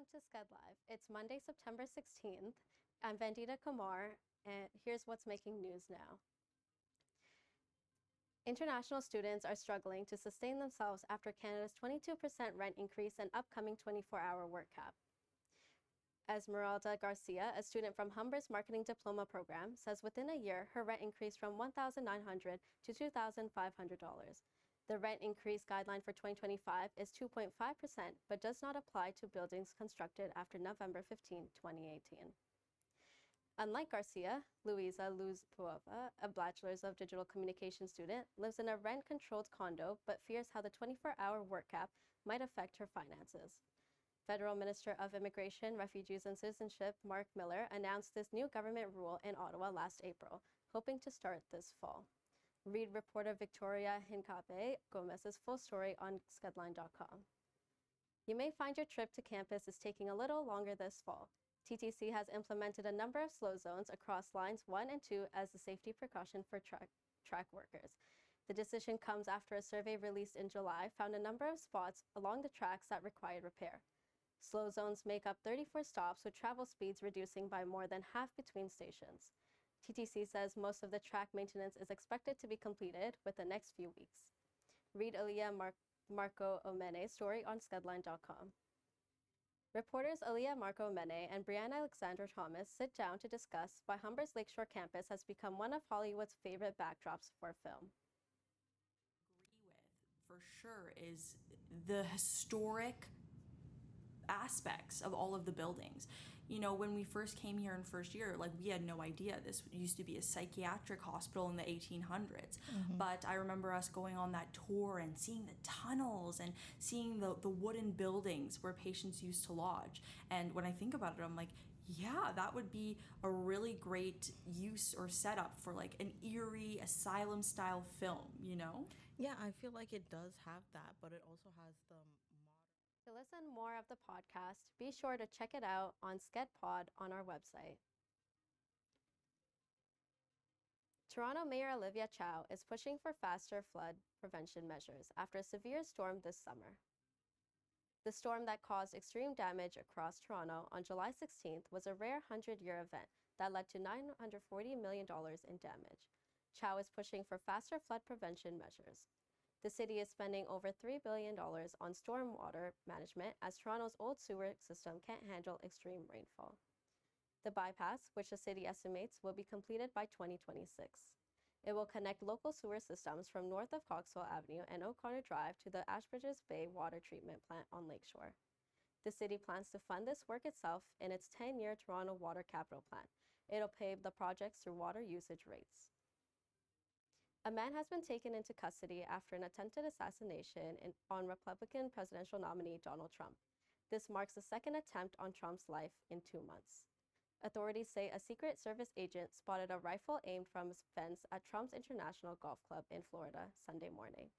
Welcome to Skedlive. It's Monday, September 16th. I'm Vandita Kumar, and here's what's making news now. International students are struggling to sustain themselves after Canada's 22% rent increase and upcoming 24-hour work cap. Esmeralda Garcia, a student from Humber's Marketing Diploma program, says within a year, her rent increased from $1,900 to $2,500. The rent increase guideline for 2025 is 2.5%, but does not apply to buildings constructed after November 15, 2018. Unlike Garcia, Luisa Luzpuova, a Bachelor's of Digital Communication student, lives in a rent-controlled condo but fears how the 24-hour work cap might affect her finances. Federal Minister of Immigration, Refugees and Citizenship, Mark Miller, announced this new government rule in Ottawa last April, hoping to start this fall. Read reporter Victoria Hincape Gomez's full story on skedline.com. You may find your trip to campus is taking a little longer this fall. TTC has implemented a number of slow zones across lines 1 and 2 as a safety precaution for track workers. The decision comes after a survey released in July found a number of spots along the tracks that required repair. Slow zones make up 34 stops, with travel speeds reducing by more than half between stations. TTC says most of the track maintenance is expected to be completed within the next few weeks. Read Aaliyah Marco Omene's story on skedline.com. Reporters Aaliyah Marco Omene and Brianna Alexandra Thomas sit down to discuss why Humber's Lakeshore campus has become one of Hollywood's favorite backdrops for film. For sure is the historic aspects of all of the buildings. You know, when we first came here in first year, like, we had no idea this used to be a psychiatric hospital in the 1800s. But I remember us going on that tour and seeing the tunnels and seeing the wooden buildings where patients used to lodge. And when I think about it, I'm like, yeah, that would be a really great use or setup for like an eerie asylum style film, you know? Yeah, I feel like it does have that, but it also has the To listen more of the podcast, be sure to check it out on SkedPod on our website. Toronto Mayor Olivia Chow is pushing for faster flood prevention measures after a severe storm this summer. The storm that caused extreme damage across Toronto on July 16th was a rare 100-year event that led to $940 million in damage. Chow is pushing for faster flood prevention measures. The city is spending over $3 billion on stormwater management as Toronto's old sewer system can't handle extreme rainfall. The bypass, which the city estimates will be completed by 2026. It will connect local sewer systems from north of Coxwell Avenue and O'Connor Drive to the Ashbridges Bay Water Treatment Plant on Lakeshore. The city plans to fund this work itself in its 10-year Toronto Water Capital Plan. It'll pay the projects through water usage rates. A man has been taken into custody after an attempted assassination on Republican presidential nominee Donald Trump. This marks the second attempt on Trump's life in 2 months. Authorities say a Secret Service agent spotted a rifle aimed from his fence at Trump's International Golf Club in Florida Sunday morning.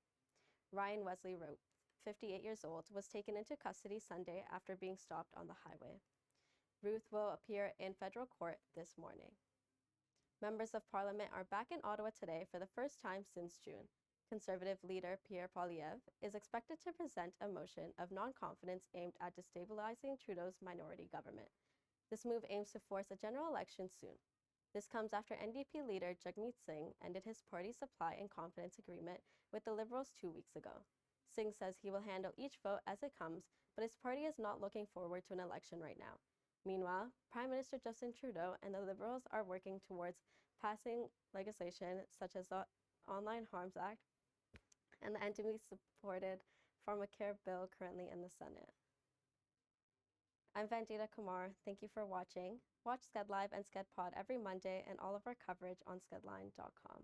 Ryan Wesley Roth, 58 years old, was taken into custody Sunday after being stopped on the highway. Ruth will appear in federal court this morning. Members of Parliament are back in Ottawa today for the first time since June. Conservative leader Pierre Poilievre is expected to present a motion of non-confidence aimed at destabilizing Trudeau's minority government. This move aims to force a general election soon. This comes after NDP leader Jagmeet Singh ended his party supply and confidence agreement with the Liberals 2 weeks ago. Singh says he will handle each vote as it comes, but his party is not looking forward to an election right now. Meanwhile, Prime Minister Justin Trudeau and the Liberals are working towards passing legislation such as the Online Harms Act and the NDP-supported Pharmacare bill currently in the Senate. I'm Vandita Kumar. Thank you for watching. Watch Skedlive and Skedpod every Monday and all of our coverage on skedline.com.